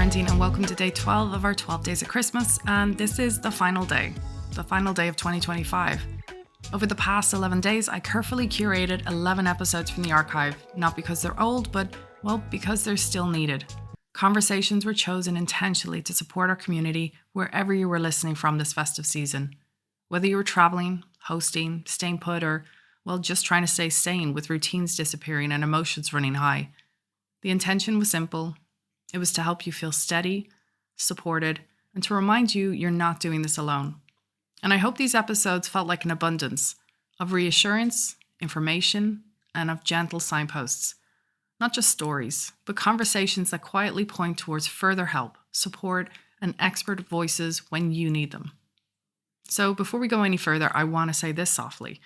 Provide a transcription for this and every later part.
parenting, and welcome to day 12 of our 12 days of Christmas. And this is the final day of 2025. Over the past 11 days, I carefully curated 11 episodes from the archive, not because they're old, but, well, because they're still needed. Conversations were chosen intentionally to support our community wherever you were listening from this festive season. Whether you were traveling, hosting, staying put, or, well, just trying to stay sane with routines disappearing and emotions running high. The intention was simple. It was to help you feel steady, supported, and to remind you you're not doing this alone. And I hope these episodes felt like an abundance of reassurance, information, and of gentle signposts. Not just stories, but conversations that quietly point towards further help, support, and expert voices when you need them. So before we go any further, I want to say this softly.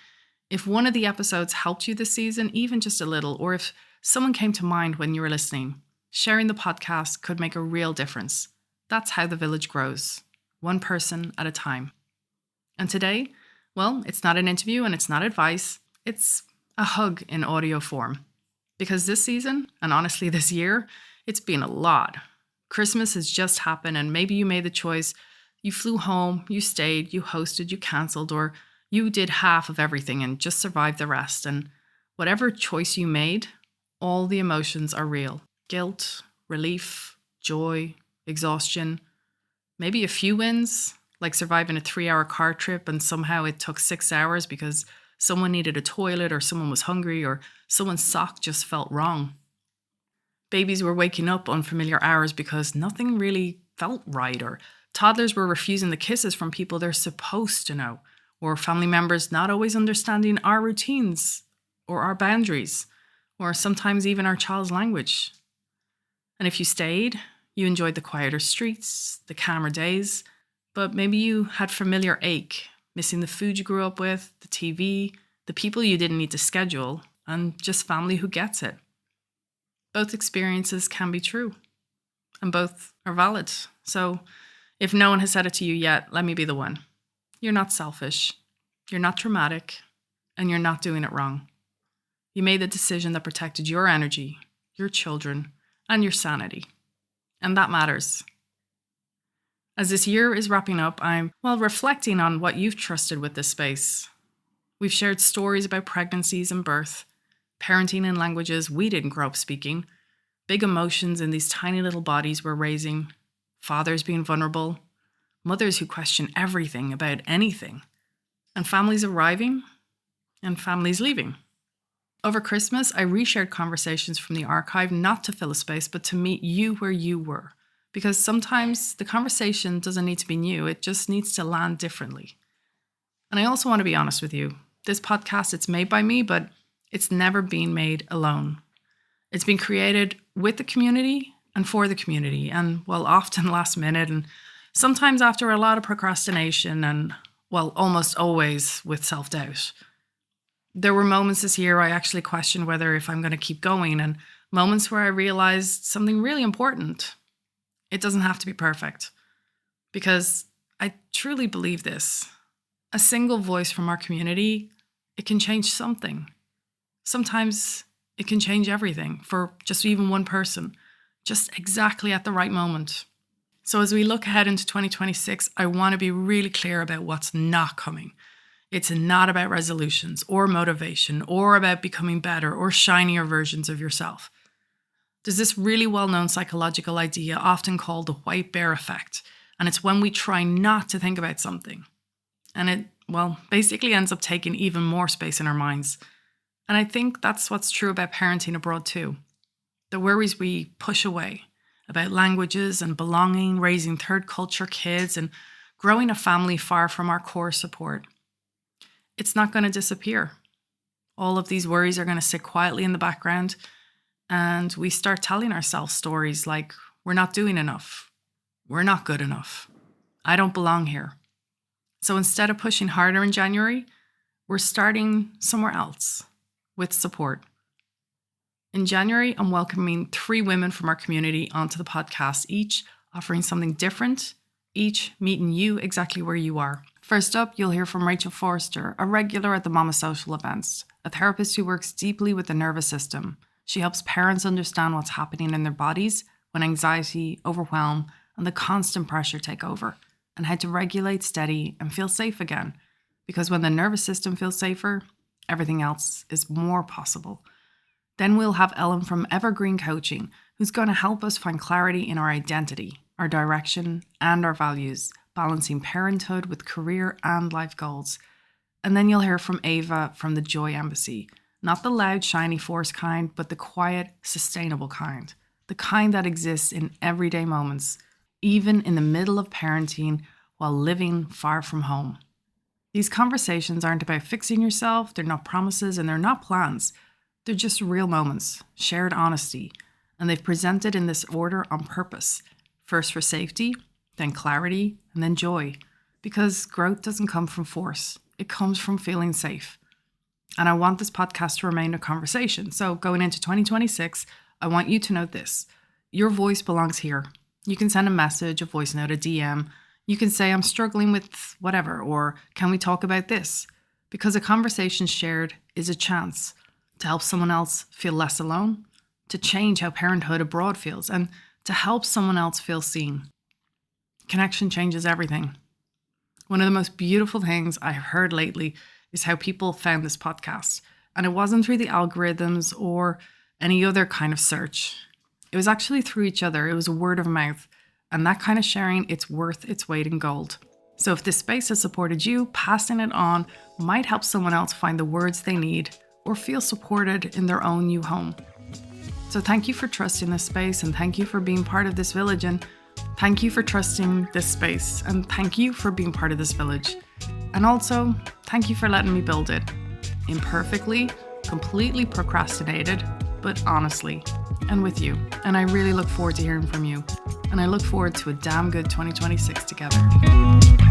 If one of the episodes helped you this season, even just a little, or if someone came to mind when you were listening, sharing the podcast could make a real difference. That's how the village grows, one person at a time. And today, well, it's not an interview and it's not advice. It's a hug in audio form. Because this season, and honestly this year, it's been a lot. Christmas has just happened, and maybe you made the choice. You flew home, you stayed, you hosted, you cancelled, or you did half of everything and just survived the rest. And whatever choice you made, all the emotions are real. Guilt, relief, joy, exhaustion, maybe a few wins, like surviving a 3-hour car trip and somehow it took 6 hours because someone needed a toilet or someone was hungry or someone's sock just felt wrong. Babies were waking up unfamiliar hours because nothing really felt right, or toddlers were refusing the kisses from people they're supposed to know, or family members not always understanding our routines or our boundaries, or sometimes even our child's language. And if you stayed, you enjoyed the quieter streets, the calmer days, but maybe you had familiar ache, missing the food you grew up with, the TV, the people you didn't need to schedule, and just family who gets it. Both experiences can be true, and both are valid. So if no one has said it to you yet, let me be the one. You're not selfish, you're not traumatic, and you're not doing it wrong. You made the decision that protected your energy, your children, and your sanity. And that matters. As this year is wrapping up, I'm, reflecting on what you've trusted with this space. We've shared stories about pregnancies and birth, parenting in languages we didn't grow up speaking, big emotions in these tiny little bodies we're raising, fathers being vulnerable, mothers who question everything about anything, and families arriving and families leaving. Over Christmas, I reshared conversations from the archive not to fill a space, but to meet you where you were. Because sometimes the conversation doesn't need to be new, it just needs to land differently. And I also want to be honest with you. This podcast, it's made by me, but it's never been made alone. It's been created with the community and for the community, and, often last minute, and sometimes after a lot of procrastination and, almost always with self-doubt. There were moments this year I actually questioned whether if I'm going to keep going, and moments where I realized something really important. It doesn't have to be perfect, because I truly believe this. A single voice from our community, it can change something. Sometimes it can change everything for just even one person, just exactly at the right moment. So as we look ahead into 2026, I want to be really clear about what's not coming. It's not about resolutions or motivation or about becoming better or shinier versions of yourself. There's this really well-known psychological idea often called the white bear effect, and it's when we try not to think about something. And it, basically ends up taking even more space in our minds. And I think that's what's true about parenting abroad too. The worries we push away about languages and belonging, raising third culture kids, and growing a family far from our core support. It's not going to disappear. All of these worries are going to sit quietly in the background, and we start telling ourselves stories like, we're not doing enough, we're not good enough, I don't belong here. So instead of pushing harder in January, we're starting somewhere else with support. In January, I'm welcoming 3 women from our community onto the podcast, each offering something different, each meeting you exactly where you are. First up, you'll hear from Rachel Forrester, a regular at the Mama Social events, a therapist who works deeply with the nervous system. She helps parents understand what's happening in their bodies when anxiety, overwhelm, and the constant pressure take over, and how to regulate, steady, and feel safe again. Because when the nervous system feels safer, everything else is more possible. Then we'll have Ellen from Evergreen Coaching, who's going to help us find clarity in our identity, our direction, and our values, balancing parenthood with career and life goals. And then you'll hear from Ava from the Joy Embassy, not the loud, shiny force kind, but the quiet, sustainable kind, the kind that exists in everyday moments, even in the middle of parenting while living far from home. These conversations aren't about fixing yourself, they're not promises, and they're not plans. They're just real moments, shared honesty, and they've presented in this order on purpose. First for safety, then clarity, and then joy. Because growth doesn't come from force, it comes from feeling safe. And I want this podcast to remain a conversation. So going into 2026, I want you to know this. Your voice belongs here. You can send a message, a voice note, a DM. You can say, I'm struggling with whatever, or can we talk about this? Because a conversation shared is a chance to help someone else feel less alone, to change how parenthood abroad feels, and to help someone else feel seen. Connection changes everything. One of the most beautiful things I've heard lately is how people found this podcast. And it wasn't through the algorithms or any other kind of search. It was actually through each other. It was word of mouth. And that kind of sharing, it's worth its weight in gold. So if this space has supported you, passing it on might help someone else find the words they need or feel supported in their own new home. So thank you for trusting this space, and thank you for being part of this village, and thank you for trusting this space, and thank you for being part of this village. And also, thank you for letting me build it. Imperfectly, completely procrastinated, but honestly, and with you. And I really look forward to hearing from you. And I look forward to a damn good 2026 together.